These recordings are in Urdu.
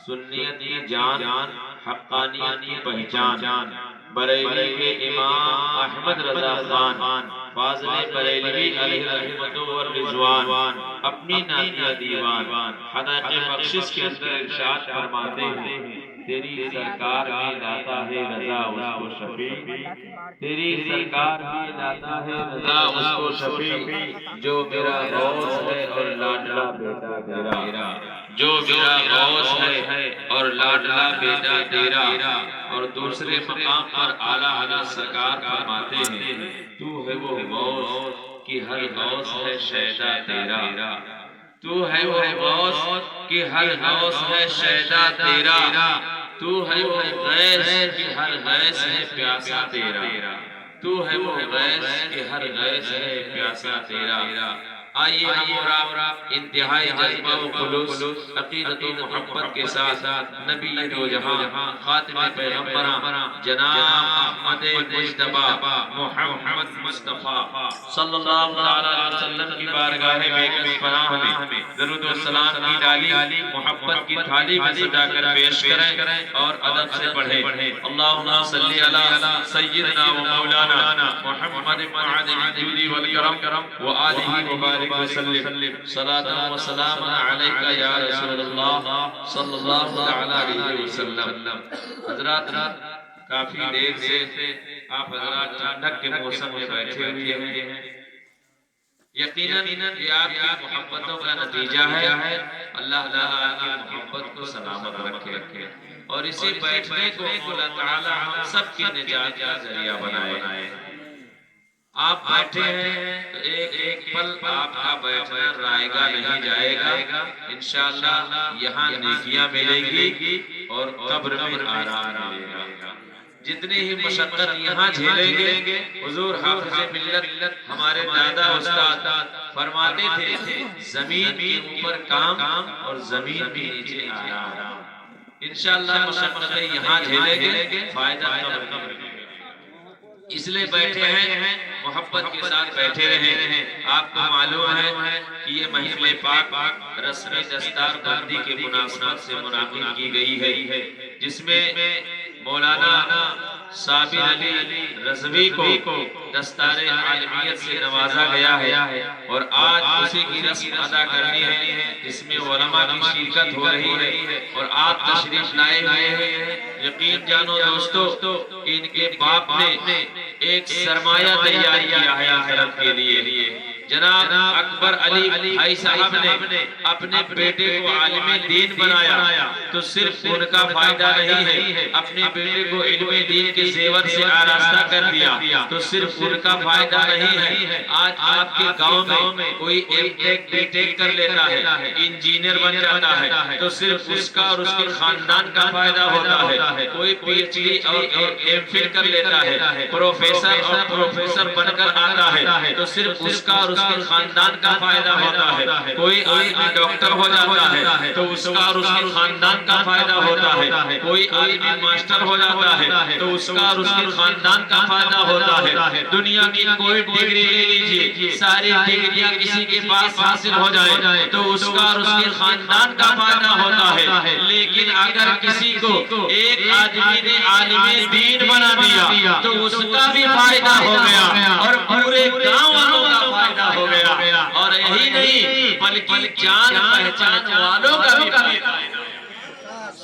سنیت کی جان، حقانیت کی پہچان، بریلی کے امام احمد رضا خان فاضل بریلوی علیہ رحمت و رضوان اپنی نعتیہ دیوان حدائق بخشش کے اندر ارشاد فرماتے ہیں، تیری سرکار بھی لاتا ہے رضا اس کو شفیع، تیری سرکار بھی لاتا ہے رضا اس کو شفیع، جو میرا غوث ہے اور لاڈلا بیٹا تیرا، جو میرا غوث ہے اور لاڈلا بیٹا تیرا۔ اور دوسرے مقام پر اعلیٰ حضرت سرکار فرماتے ہیں، تو ہے وہ غوث کہ ہر غوث ہے شیدا تیرا، تو ہے وہ غوث کہ ہر غوث ہے شیدا تیرا، تو ہے وہ غیث کہ ہر غیث ہے پیاسا تیرا، تو ہے وہ غیث کہ ہر غیث ہے پیاسا تیرا۔ آئیے ہم اور آپ انتہائی جذبہ و خلوص، عقیدت و محبت کے ساتھ نبی دو جہاں خاتم پیغمبراں جناب احمد مجتبی محمد مصطفیٰ صلی اللہ علیہ وسلم کی بارگاہ بیکس پناہ میں درود و سلام کی ڈالی محبت کی تھالی میں سجا کر پیش کریں اور ادب سے پڑھیں۔ اللہم صلی علی سیدنا و مولانا محمد معدن الجود والکرم و آلہ مبارک وسلم، صلاة و سلام علیکہ یا رسول اللہ صلی اللہ علیہ وسلم۔ حضرات کافی دیر سے آپ حضرات ٹھنڈک کے موسم میں بیٹھے ہوئے ہیں، یقیناً یہ آپ کی محبتوں کا نتیجہ ہے۔ اللہ تعالیٰ آپ کی محبت کو سلامت رکھے اور اسی بیٹھنے کو مولا تعالیٰ ہم سب کی نجات کا ذریعہ بنائے۔ آپ بیٹھے ہیں تو ایک پل آپ کا بیٹھنا رائے گا نہیں جائے گا، انشاءاللہ یہاں نیکیاں ملے گی اور قبر میں آرام ملے گا۔ جتنی ہی مشقت یہاں جھیلیں گے، حضور حافظ ملت ہمارے دادا استاد فرماتے تھے، زمین کے اوپر کام اور زمین کے نیچے آرام۔ انشاءاللہ مشقتیں یہاں جھیلیں گے، فائدہ قبر میں۔ اس لئے بیٹھے ہیں، محبت کے ساتھ بیٹھے رہیں۔ آپ کو معلوم ہے کہ یہ محفل پاک رسم دستار بندی کے مناسبت سے منعقد کی گئی ہے، جس میں مولانا صابر علی رضوی کو دستار عالمیت سے نوازا گیا ہے اور آج اسی کی رسم ادا کرنی ہے، جس میں علماء کی شرکت ہو رہی ہے اور آپ تشریف لائے ہوئے ہیں۔ یقین جانو دوستو، ان کے باپ نے ایک سرمایہ تیار کیا ہے آخرت کے لیے۔ جناب اکبر علی بھائی صاحب نے اپنے بیٹے کو عالم دین بنایا تو صرف ان کا فائدہ نہیں ہے، اپنے بیٹے کو علم دین کے زیور سے آراستہ کر دیا تو صرف ان کا فائدہ نہیں ہے۔ آج آپ کے گاؤں میں کوئی ایم ٹیک بی ٹیک کر لیتا ہے، انجینئر بن جاتا ہے تو صرف اس کا اور اس کے خاندان کا فائدہ ہوتا ہے۔ کوئی پی ایچ ڈی اور ایم فل کر لیتا ہے، پروفیسر اور پروفیسر بن کر آتا ہے تو صرف اس کا اور اس کے خاندان کا فائدہ ہوتا ہے۔ کوئی آدمی ڈاکٹر ہو جاتا ہے تو اس کا اور اس کے خاندان کا فائدہ ہوتا ہے۔ کوئی آدمی ماسٹر ہو جاتا ہے تو اس کا اور اس کے خاندان کا فائدہ ہوتا ہے۔ دنیا کی کوئی ڈگری لے لیجئے، ساری ڈگریاں کسی کے پاس حاصل ہو جائے تو اس کا اور اس کے خاندان کا فائدہ ہوتا ہے، لیکن اگر کسی کو ایک آدمی نے عالم دین بنا دیا تو اس کا بھی فائدہ ہو گیا اور پورے گاؤں والوں کا فائدہ ہو گیا، اور یہی نہیں بلکہ جان پہچان والوں کا بھی فائدہ ہے۔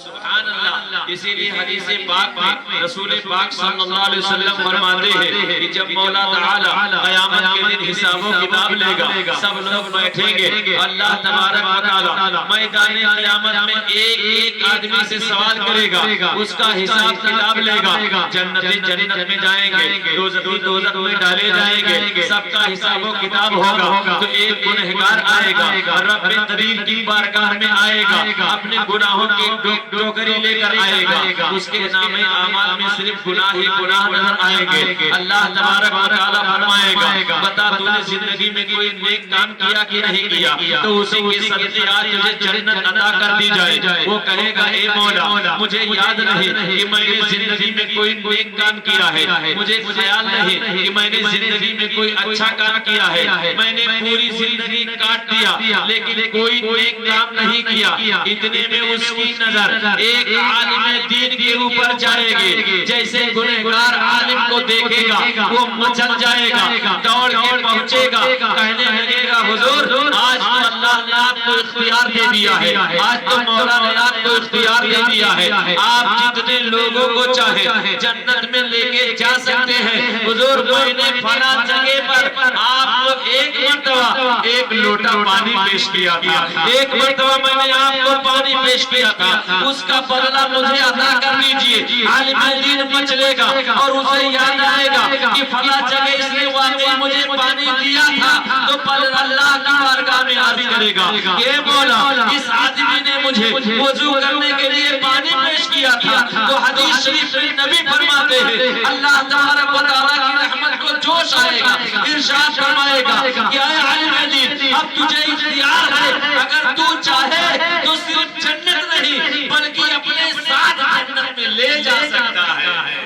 سبحان اللہ۔ اسی لیے حدیث پاک میں رسول پاک صلی اللہ علیہ وسلم فرماتے ہیں کہ جب مولا تعالی قیامت کے دن حساب و کتاب لے گا، سب لوگ بیٹھیں گے، اللہ تبارک و تعالی میدان قیامت میں ایک آدمی سے سوال کرے گا، اس کا حساب کتاب لے گا۔ جنتی جنت میں جائیں گے، دوزخی دوزخ میں ڈالے جائیں گے، سب کا حساب و کتاب ہوگا تو ایک گنہگار آئے گا، رب کریم کی بارگاہ میں آئے گا، اپنے گناہوں کی ٹوکری لے کر آئے گا اس کے نام اعمال میں صرف گناہ ہی گناہ نظر آئیں گے. اللہ تبارک و تعالیٰ فرمائے گا بتا تو نے زندگی میں کوئی نیک کام کیا کہ نہیں کیا تو اسی کے صدقے آج تجھے جنت عطا کر دی جائے. وہ کہے گا اے مولا مجھے یاد نہیں کہ میں نے زندگی میں کوئی نیک کام کیا ہے, مجھے خیال نہیں کہ میں نے زندگی میں کوئی اچھا کام کیا ہے, میں نے پوری زندگی کاٹ دیا لیکن کوئی نیک کام نہیں کیا. اتنے میں اس کی نظر ایک عالم دین کے اوپر جائے گی. جیسے گنہگار عالم کو دیکھے گا وہ مچل جائے گا, دوڑ کے پہنچے گا, کہنے لگے گا حضور آج تو اللہ نے آپ کو اختیار دے دیا ہے, آج تو مولا نے آپ کو اختیار دے دیا ہے, آپ جتنے لوگوں کو چاہے جنت میں لے کے جا سکتے ہیں. حضور میں نے فلاں جگہ پر آپ کو ایک مرتبہ ایک لوٹا پانی پیش کیا تھا, ایک مرتبہ میں نے آپ کو پانی پیش کیا تھا, اس کا بدلہ مجھے عطا کر دیجئے. عالم دین مچلے گا اور اسے یاد آئے گا کہ فلاں جگہ اس نے واقعی مجھے پانی دیا تھا تو پل اللہ کی بارگاہ میں عرض کرے گا اے مولا اس آدمی نے مجھے وضو کرنے کے لیے پانی پیش کیا تھا. تو حدیث شریف میں نبی فرماتے ہیں اللہ تبارک و تعالیٰ کی رحمت کو جوش آئے گا, ارشاد فرمائے گا کہ اے عالم دین اب تجھے اختیار ہے, اگر تو چاہے تو صرف جنت نہیں بلکہ اپنے ساتھ جنت میں لے جا سکتا ہے.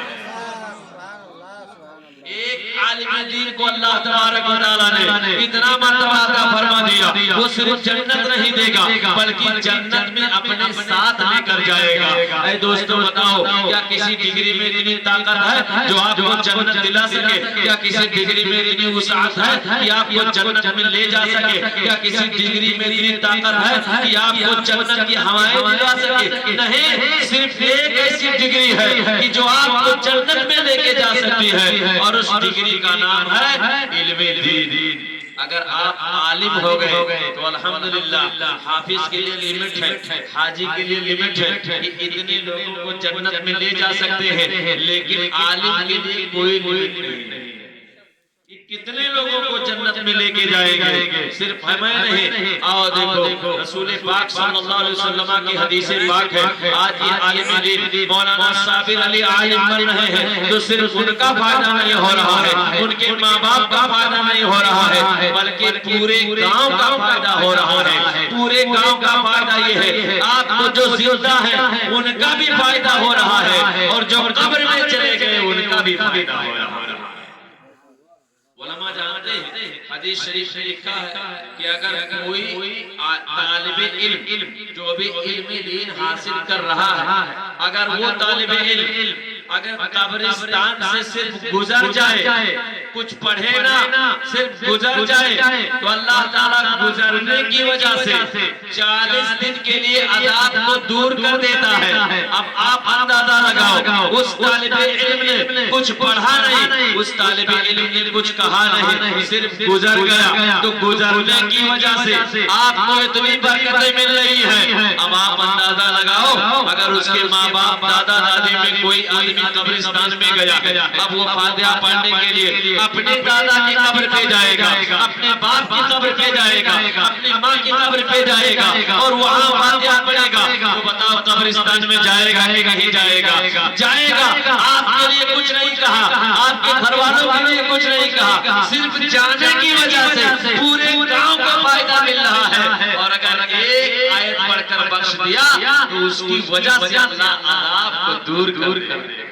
ایک عالم دین کو اللہ تبارک و تعالیٰ نے اتنا مرتبہ عطا فرما دیا وہ صرف جنت نہیں دے گا بلکہ جنت میں اپنے ساتھ لے کر جائے گا. اے دوستو بتاؤ کیا کسی ڈگری میں اتنی طاقت ہے جو آپ کو جنت دلا سکے؟ کیا کسی ڈگری میں اتنی وسعت ہے کہ آپ کو جنت میں لے جا سکے؟ کیا کسی ڈگری میں اتنی طاقت ہے کہ آپ کو جنت کی ہوائیں دلا سکے؟ نہیں, صرف ایک ایسی ڈگری ہے کہ جو آپ کو جنت میں لے کے جا سکتی ہے اور اس ڈگری کا نام ہے علم دین. اگر آپ عالم ہو گئے تو الحمدللہ حافظ کے لیے لمٹ ہے, حاجی کے لیے لمٹ ہے کہ اتنے لوگوں کو جنت میں لے جا سکتے ہیں, لیکن عالم کے لیے کوئی لمٹ نہیں. کتنے لوگوں کو جنت میں لے کے جائے گا صرف ہمیں نہیں. آؤ دیکھو رسول پاک صلی اللہ علیہ وسلم کی حدیث پاک ہے. آج یہ عالم دین مولانا صابر علی عالم بن رہے ہیں تو صرف ان کا فائدہ نہیں ہو رہا ہے, ان کے ماں باپ کا فائدہ نہیں ہو رہا ہے بلکہ پورے گاؤں کا فائدہ ہو رہا ہے. پورے گاؤں کا فائدہ یہ ہے آپ کو جو زندہ ہے ان کا بھی فائدہ ہو رہا ہے اور جو قبر میں چلے گئے ان کا بھی فائدہ ہو رہا ہے. علماء جانتے ہیں حدیث شریف میں لکھا ہے کہ اگر کوئی طالب علم جو بھی علم دین حاصل کر رہا ہے اگر وہ طالب علم اگر قبرستان سے صرف گزر جائے, کچھ پڑھے نا, صرف گزر جائے تو اللہ تعالیٰ گزرنے کی وجہ سے 40 دن کے لیے عذاب کو دور کر دیتا ہے. اب آپ اندازہ لگاؤ اس طالب علم نے کچھ پڑھا نہیں, اس طالب علم نے کچھ کہا نہیں, صرف گزر گیا تو گزرنے کی وجہ سے آپ کو اتنی برکتیں مل رہی ہیں. اب آپ اندازہ لگاؤ اگر اس کے ماں باپ دادا دادی میں کوئی آدمی قبرستان میں گیا, اب وہ فاتحہ پڑھنے کے لیے اپنے دادا کی قبر پہ جائے گا, اپنے باپ کی قبر پہ جائے گا, اپنی ماں کی قبر پہ جائے گا اور وہاں فاتحہ پڑھے گا, تو بتاؤ قبرستان میں جائے گا کہ نہیں جائے گا؟ جائے گا. آپ کے لیے کچھ نہیں کہا, آپ کے گھر والوں کے لیے کچھ نہیں کہا, صرف جانے کی وجہ سے پورے گاؤں کو فائدہ مل رہا ہے. اور اگر ایک آیت پڑھ کر بخش دیا تو اس کی وجہ سے اللہ عذاب کو دور کر دے گا.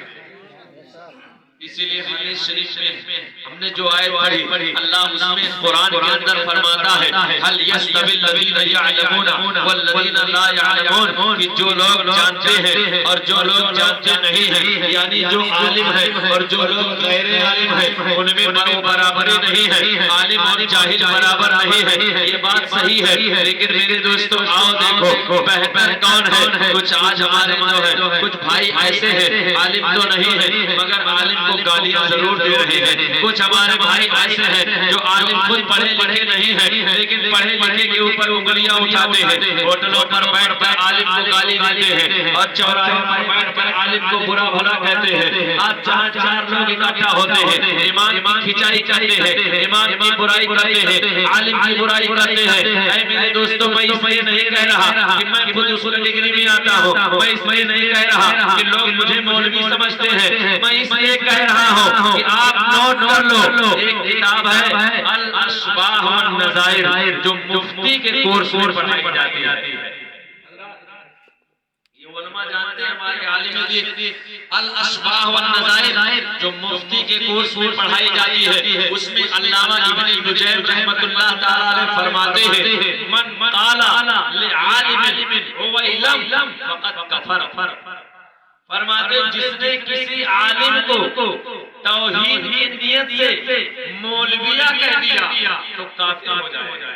اسی لیے حدیث شریف میں ہم نے جو آیت پڑھی اللہ اس میں قرآن کے اندر فرماتا ہے هل يستوي الذين يعلمون والذين لا يعلمون, کہ جو لوگ جانتے ہیں اور جو لوگ جانتے نہیں ہیں, یعنی جو عالم ہے اور جو لوگ غیر عالم ہیں ان میں برابری نہیں ہے, عالم اور جاہل برابر نہیں ہے. یہ بات صحیح ہے, لیکن میرے دوستو آؤ دیکھو بہتر کون ہے. کچھ آج ہمارے جو ہے کچھ بھائی ایسے ہیں عالم تو نہیں ہے مگر عالم کو کو گالیاں ضرور دے رہے ہیں. کچھ ہمارے بھائی ایسے ہیں جو عالم خود پڑھے لکھے نہیں ہیں لیکن پڑھے لکھے کے اوپر انگلیاں اٹھاتے ہیں. ہوٹلوں پر بیٹھ کر عالم کو گالی دیتے ہیں اور چوراہے پر بیٹھ کر عالم کو برا بھلا کہتے ہیں. آج جہاں 4 لوگ اکٹھا ہوتے ہیں امام کی کھچائی کرتے ہیں, امام کی برائی کرتے ہیں, عالم کی برائی کرتے ہیں. اے میرے دوستوں, میں اس لیے نہیں کہہ رہا کہ میں خود اس ڈگری میں آتا ہوں, میں اس لیے نہیں کہہ رہا کہ لوگ مجھے مولوی سمجھتے ہیں, میں اس لیے کہہ رہا ہوں کہ آپ نوٹ کر لو. ایک کتاب ہے الاشباح والنظائر جو مفتی کے کورس میں پڑھائی جاتی ہے. یہ علماء جانتے ہیں, ہمارے عالم دین الاشباح والنظائر جو مفتی کے کورس میں پڑھائی جاتی ہے, اس میں علامہ ابن نجیم رحمۃ اللہ تعالی علیہ فرماتے ہیں من قال لعالم هو علم فقد کفر. فرماتے جس نے کسی عالم کو توحید کی نیت سے مولویہ کہہ دیا تو کافر ہو جائے گا.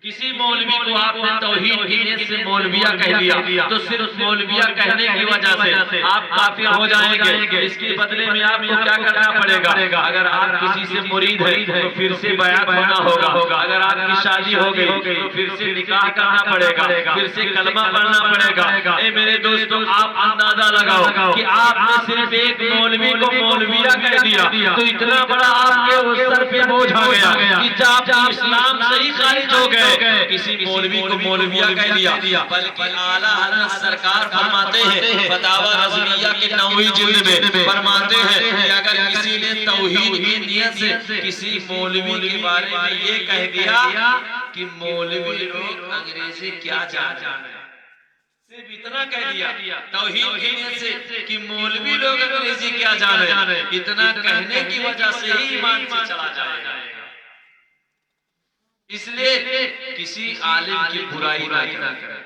کسی مولوی کو آپ نے توحید کی نیت سے مولویہ کہہ دیا تو صرف مولویہ کہنے کی وجہ سے آپ کافر ہو جائیں گے. اس کے بدلے میں آپ کو کیا کرنا پڑے گا؟ اگر آپ کسی سے مرید ہیں تو پھر سے بیعت ہونا ہوگا. اگر آپ کی شادی ہو گئی تو پھر سے نکاح کرنا پڑے گا, پھر سے کلمہ پڑھنا پڑے گا. اے میرے دوستوں, آپ اندازہ لگاؤ کہ آپ نے صرف ایک مولوی کو مولویہ کہہ دیا تو اتنا بڑا آپ کے سر پہ بوجھ آ گیا کہ آپ اسلام سے ہی خارج ہو گئے. کسی مولوی کو مولویہ کہہ دیا, بلکہ اعلیٰ حضرت سرکار فرماتے ہیں فتاوی رضویہ کے 9ویں جلد میں فرماتے ہیں کہ اگر کسی نے توحید کی نیت سے کسی مولوی کے بارے میں یہ کہہ دیا کہ مولوی لوگ انگریزی کیا جانتے ہیں, صرف اتنا کہہ دیا توحید کی نیت سے کہ مولوی لوگ انگریزی کیا جانے, اتنا کہنے کی وجہ سے ہی ایمان سے چلا جائے گا. اس لیے کسی عالم کی برائی نہ کریں.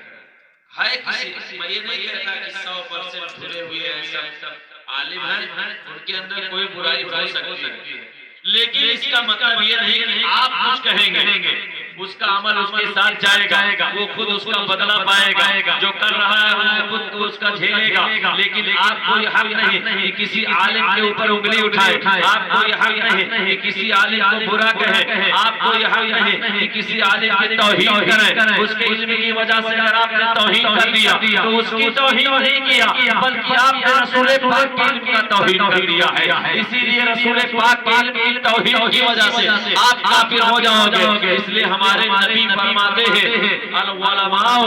ہے کسی, میں یہ نہیں کہتا کہ 100% بھرے ہوئے ہیں سب عالم ہیں, ان کے اندر کوئی برائی ہو سکتی ہے, لیکن اس کا مطلب یہ نہیں کہ آپ کچھ کہیں گے اس کا عمل اس کے ساتھ جائے گا, وہ خود اس کا بدلہ پائے گا. جو کر رہا ہے وہ خود کو اس کا جھیلے گا, لیکن آپ کو یہ حق نہیں کہ کسی عالم کے اوپر انگلی اٹھائے. آپ کو یہ حق نہیں کہ کسی عالم کو برا کہیں. آپ کو یہ حق نہیں کہ کسی عالم کی توہین کریں. اس کے علم کی وجہ سے اگر آپ نے توہین کر دیا تو اس کی توہین نہیں کیا, بلکہ آپ نے رسول پاک کے علم کا توہین کر دیا ہے. اسی لیے رسول پاک کے علم کی توہین کی وجہ سے آپ کافر ہو جاؤ گے. اس لیے ہمارے نبی فرماتے ہیں العلماء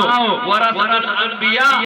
ورثۃ الانبیاء,